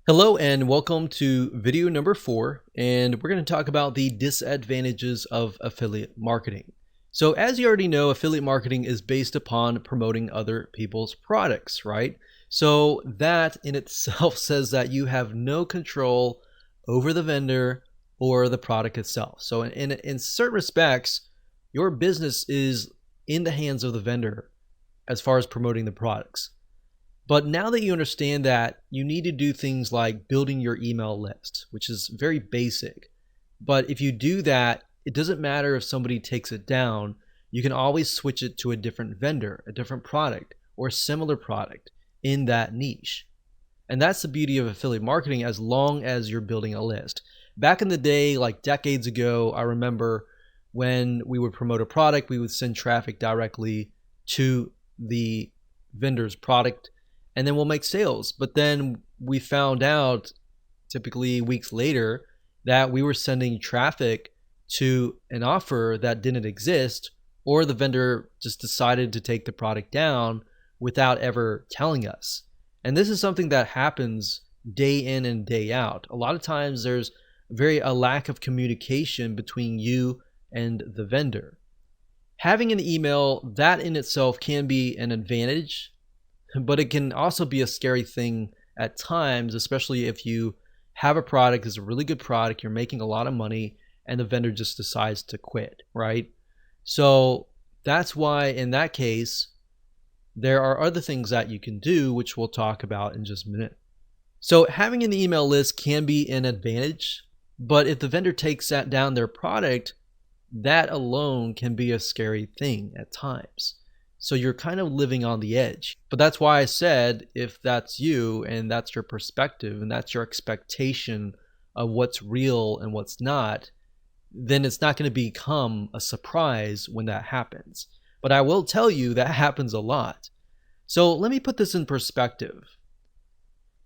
Hello and welcome to video number 4, and we're going to talk about the disadvantages of affiliate marketing. So as you already know, affiliate marketing is based upon promoting other people's products, right? So that in itself says that you have no control over the vendor or the product itself. So in certain respects, your business is in the hands of the vendor as far as promoting the products. But now that you understand that, you need to do things like building your email list, which is very basic. But if you do that, it doesn't matter if somebody takes it down. You can always switch it to a different vendor, a different product, or a similar product in that niche. And that's the beauty of affiliate marketing as long as you're building a list. Back in the day, like decades ago, I remember when we would promote a product, we would send traffic directly to the vendor's product, and then we'll make sales. But then we found out, typically weeks later, that we were sending traffic to an offer that didn't exist, or the vendor just decided to take the product down without ever telling us. And this is something that happens day in and day out. A lot of times there's a lack of communication between you and the vendor. Having an email, that in itself can be an advantage, but it can also be a scary thing at times, especially if you have a product that's a really good product, you're making a lot of money, and the vendor just decides to quit, right? So that's why in that case, there are other things that you can do, which we'll talk about in just a minute. So having an email list can be an advantage, but if the vendor takes that down their product, that alone can be a scary thing at times. So you're kind of living on the edge. But that's why I said, if that's you and that's your perspective and that's your expectation of what's real and what's not, then it's not going to become a surprise when that happens. But I will tell you that happens a lot. So let me put this in perspective.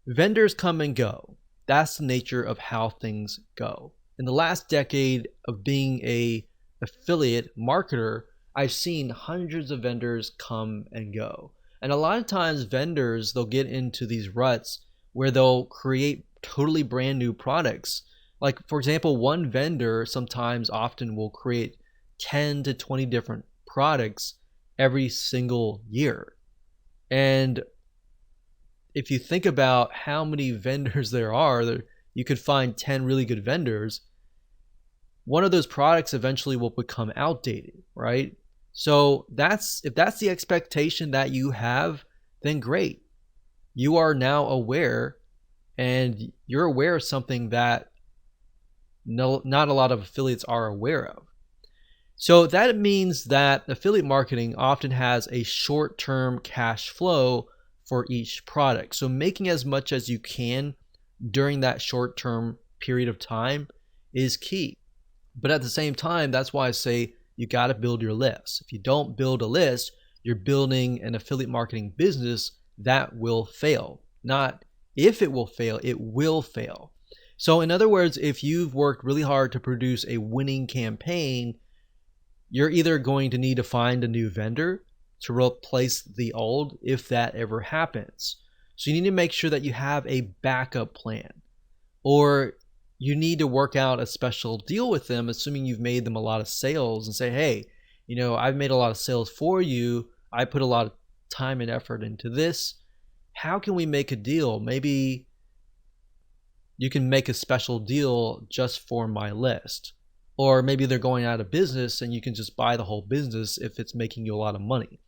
Vendors come and go. That's the nature of how things go. In the last decade of being an affiliate marketer, I've seen hundreds of vendors come and go. And a lot of times vendors, they'll get into these ruts where they'll create totally brand new products. Like, for example, one vendor often will create 10 to 20 different products every single year. And if you think about how many vendors there are, you could find 10 really good vendors. One of those products eventually will become outdated, right? So if that's the expectation that you have, then great. You are now aware, and you're aware of something that not a lot of affiliates are aware of. So that means that affiliate marketing often has a short-term cash flow for each product. So making as much as you can during that short-term period of time is key. But at the same time, that's why I say you got to build your list. If you don't build a list, you're building an affiliate marketing business that will fail. Not if it will fail, it will fail. So in other words, if you've worked really hard to produce a winning campaign, you're either going to need to find a new vendor to replace the old if that ever happens. So you need to make sure that you have a backup plan, or you need to work out a special deal with them, assuming you've made them a lot of sales, and say, hey, I've made a lot of sales for you. I put a lot of time and effort into this. How can we make a deal? Maybe you can make a special deal just for my list. Or maybe they're going out of business and you can just buy the whole business if it's making you a lot of money.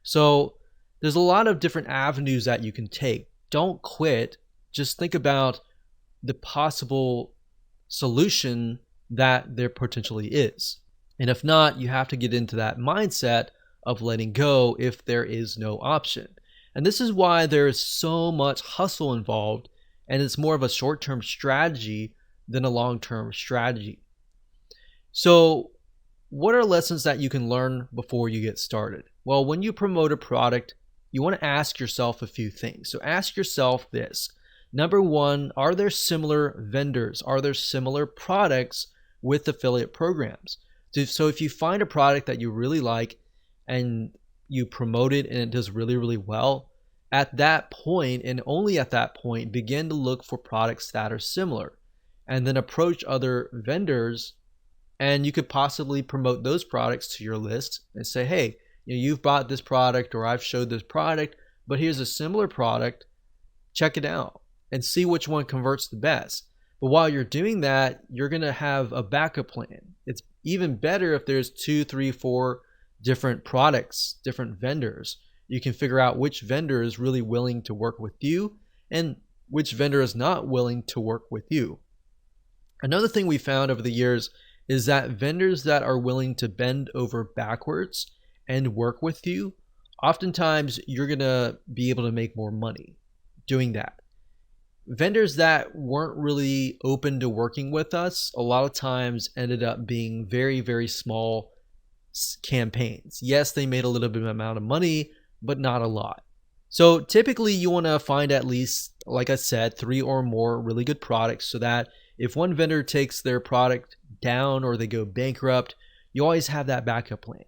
So there's a lot of different avenues that you can take. Don't quit. Just think about the possible solution that there potentially is. And if not, you have to get into that mindset of letting go if there is no option. And this is why there is so much hustle involved, and it's more of a short-term strategy than a long-term strategy. So what are lessons that you can learn before you get started? Well, when you promote a product, you want to ask yourself a few things. So ask yourself this. Number one, are there similar vendors? Are there similar products with affiliate programs? So if you find a product that you really like and you promote it and it does really, really well, At that point, and only at that point, begin to look for products that are similar and then approach other vendors, and you could possibly promote those products to your list and say, hey, you've bought this product or I've showed this product, but here's a similar product, check it out and see which one converts the best. But while you're doing that, you're going to have a backup plan. It's even better if there's 2, 3, 4 different products, different vendors. You can figure out which vendor is really willing to work with you and which vendor is not willing to work with you. Another thing we found over the years is that vendors that are willing to bend over backwards and work with you, oftentimes you're going to be able to make more money doing that. Vendors that weren't really open to working with us a lot of times ended up being very, very small campaigns. Yes, they made a little bit of amount of money, but not a lot. So typically you want to find at least, like I said, 3 or more really good products so that if one vendor takes their product down or they go bankrupt, you always have that backup plan.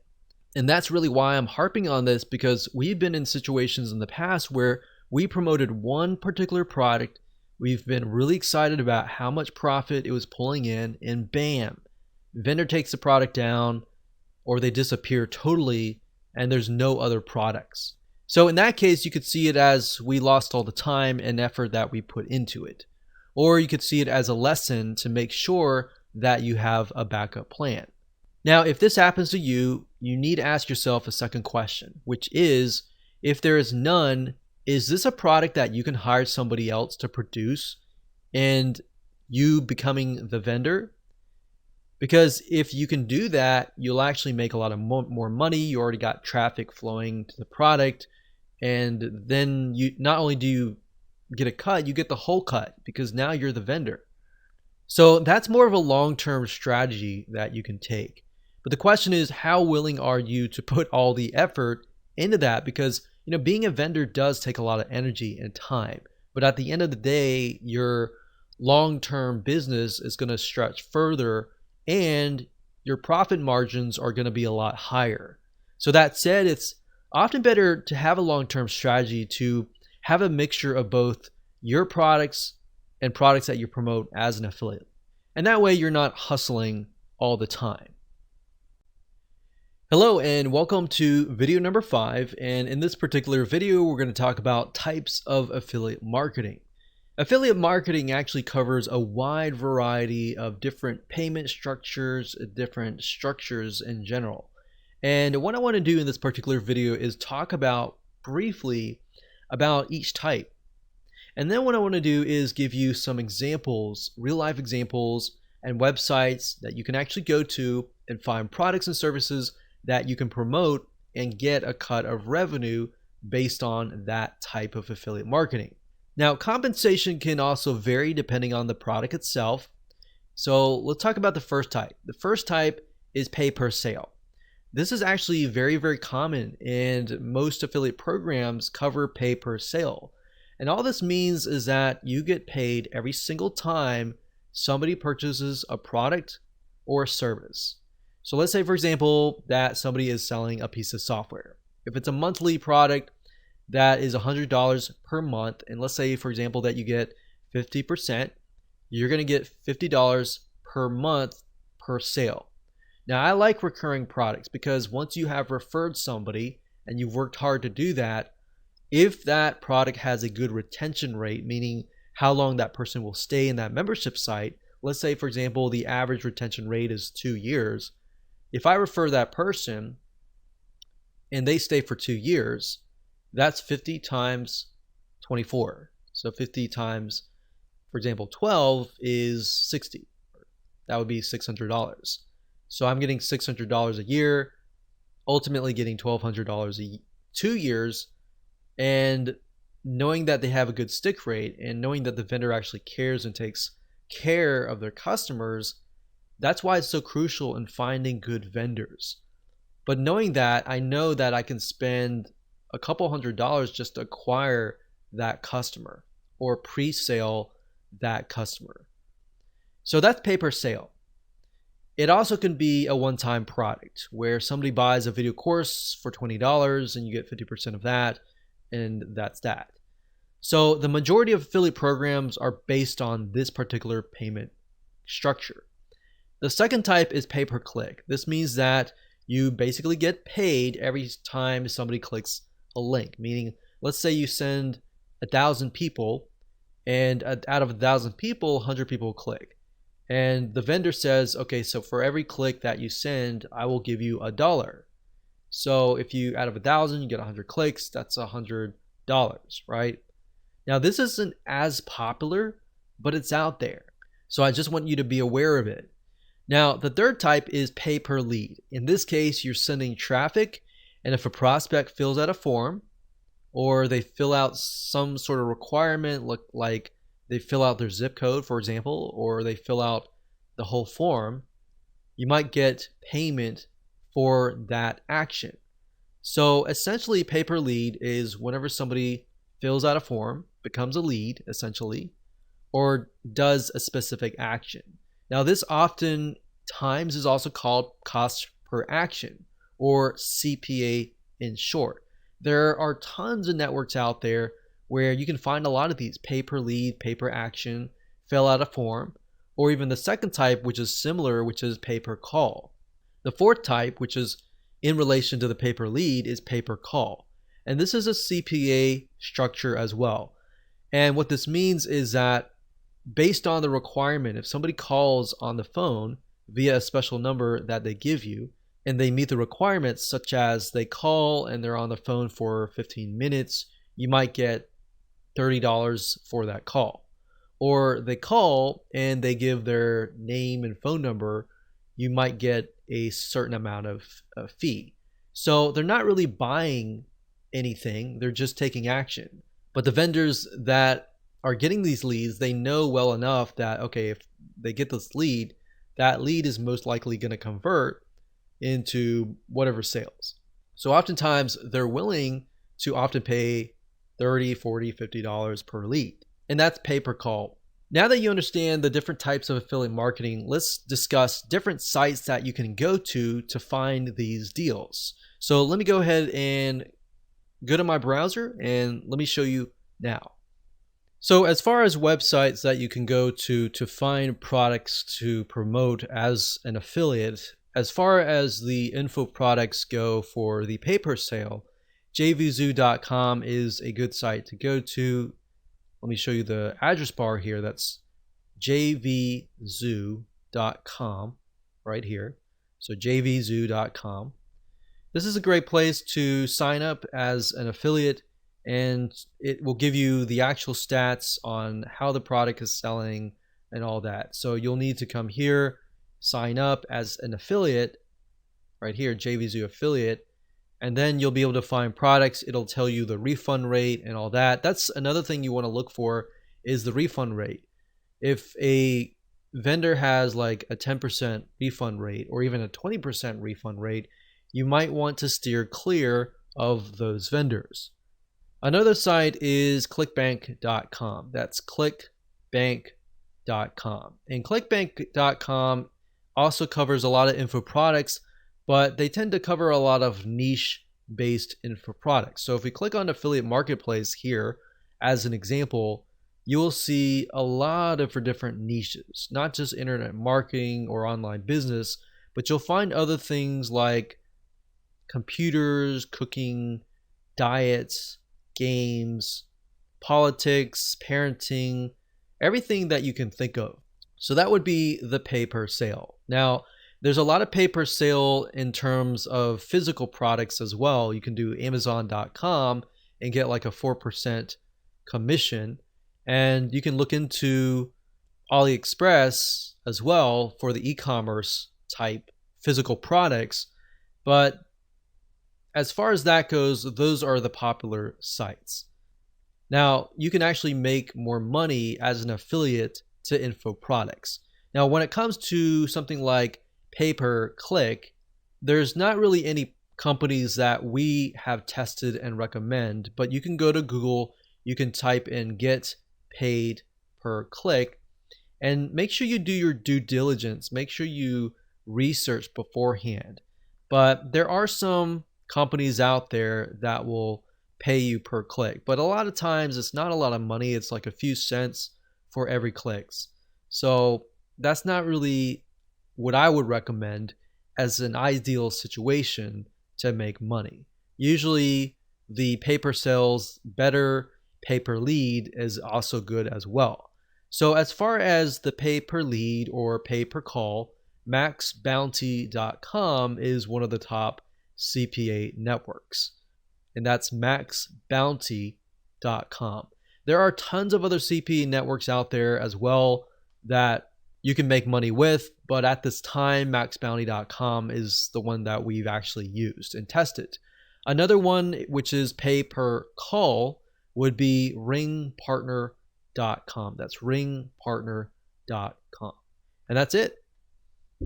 And that's really why I'm harping on this, because we've been in situations in the past where we promoted one particular product. We've been really excited about how much profit it was pulling in, and bam, vendor takes the product down or they disappear totally and there's no other products. So in that case, you could see it as we lost all the time and effort that we put into it. Or you could see it as a lesson to make sure that you have a backup plan. Now, if this happens to you, you need to ask yourself a second question, which is, if there is none, is this a product that you can hire somebody else to produce and you becoming the vendor? Because if you can do that, you'll actually make a lot of more money. You already got traffic flowing to the product. And then you not only do you get a cut, you get the whole cut because now you're the vendor. So that's more of a long-term strategy that you can take. But the question is, how willing are you to put all the effort into that? Because being a vendor does take a lot of energy and time. But at the end of the day, your long-term business is going to stretch further and your profit margins are going to be a lot higher. So that said, it's often better to have a long-term strategy, to have a mixture of both your products and products that you promote as an affiliate. And that way you're not hustling all the time. Hello and welcome to video number 5. And in this particular video, we're going to talk about types of affiliate marketing. Affiliate marketing actually covers a wide variety of different payment structures, different structures in general. And what I want to do in this particular video is talk about briefly about each type. And then what I want to do is give you some examples, real life examples and websites that you can actually go to and find products and services that you can promote and get a cut of revenue based on that type of affiliate marketing. Now, compensation can also vary depending on the product itself. So let's talk about the first type. The first type is pay per sale. This is actually very, very common, and most affiliate programs cover pay per sale. And all this means is that you get paid every single time somebody purchases a product or a service. So let's say, for example, that somebody is selling a piece of software. If it's a monthly product, that is $100 per month. And let's say, for example, that you get 50%, you're going to get $50 per month per sale. Now, I like recurring products because once you have referred somebody and you've worked hard to do that, if that product has a good retention rate, meaning how long that person will stay in that membership site, let's say, for example, the average retention rate is 2 years. If I refer that person and they stay for 2 years, that's 50 times 24. So 50 times, for example, 12 is 60. That would be $600. So I'm getting $600 a year, ultimately getting $1,200 2 years. And knowing that they have a good stick rate and knowing that the vendor actually cares and takes care of their customers, that's why it's so crucial in finding good vendors. But knowing that, I know that I can spend a couple $100s just to acquire that customer or pre-sale that customer. So that's pay per sale. It also can be a one-time product where somebody buys a video course for $20 and you get 50% of that. and that's that. So the majority of affiliate programs are based on this particular payment structure. The second type is pay-per-click. This means that you basically get paid every time somebody clicks a link, meaning let's say you send 1,000 people and out of 1,000 people, 100 people click. And the vendor says, okay, so for every click that you send, I will give you $1. So if you, out of 1,000, you get 100 clicks, that's $100, right? Now this isn't as popular, but it's out there. So I just want you to be aware of it. Now, the third type is pay per lead. In this case, you're sending traffic, and if a prospect fills out a form, or they fill out some sort of requirement, like they fill out their zip code, for example, or they fill out the whole form, you might get payment for that action. So essentially, pay per lead is whenever somebody fills out a form, becomes a lead, essentially, or does a specific action. Now, this often times is also called cost per action, or CPA in short. There are tons of networks out there where you can find a lot of these: pay per lead, pay per action, fill out a form, or even the second type, which is similar, which is pay per call. The fourth type, which is in relation to the pay per lead, is pay per call. And this is a CPA structure as well. And what this means is that based on the requirement, if somebody calls on the phone via a special number that they give you, and they meet the requirements, such as they call and they're on the phone for 15 minutes, you might get $30 for that call. Or they call and they give their name and phone number, you might get a certain amount of fee. So they're not really buying anything, they're just taking action. But the vendors that are getting these leads, they know well enough that, okay, if they get this lead, that lead is most likely going to convert into whatever sales. So oftentimes they're willing to often pay $30, $40, $50 per lead. And that's pay per call. Now that you understand the different types of affiliate marketing, let's discuss different sites that you can go to find these deals. So let me go ahead and go to my browser and let me show you now. So as far as websites that you can go to find products to promote as an affiliate, as far as the info products go for the pay-per sale, jvzoo.com is a good site to go to. Let me show you the address bar here. That's jvzoo.com right here. So jvzoo.com. This is a great place to sign up as an affiliate, and it will give you the actual stats on how the product is selling and all that. So you'll need to come here, sign up as an affiliate right here, JVZoo affiliate, and then you'll be able to find products. It'll tell you the refund rate and all that. That's another thing you want to look for, is the refund rate. If a vendor has like a 10% refund rate or even a 20% refund rate, you might want to steer clear of those vendors. Another site is clickbank.com. That's clickbank.com. And clickbank.com also covers a lot of info products, but they tend to cover a lot of niche-based info products. So if we click on Affiliate Marketplace here, as an example, you will see a lot of different niches, not just internet marketing or online business, but you'll find other things like computers, cooking, diets, games, politics, parenting, everything that you can think of. So that would be the pay per sale. Now, there's a lot of pay per sale in terms of physical products as well. You can do Amazon.com and get like a 4% commission. And you can look into AliExpress as well for the e-commerce type physical products. But as far as that goes, those are the popular sites. Now, you can actually make more money as an affiliate to info products. Now, when it comes to something like pay-per-click, there's not really any companies that we have tested and recommend, but you can go to Google, you can type in get paid per click, and make sure you do your due diligence. Make sure you research beforehand. But there are some companies out there that will pay you per click. But a lot of times it's not a lot of money. It's like a few cents for every clicks. So that's not really what I would recommend as an ideal situation to make money. Usually the pay per sales better, pay per lead is also good as well. So as far as the pay per lead or pay per call, maxbounty.com is one of the top CPA networks, and that's maxbounty.com. There are tons of other CPA networks out there as well that you can make money with, but at this time, maxbounty.com is the one that we've actually used and tested. Another one, which is pay per call, would be ringpartner.com. That's ringpartner.com. And that's it.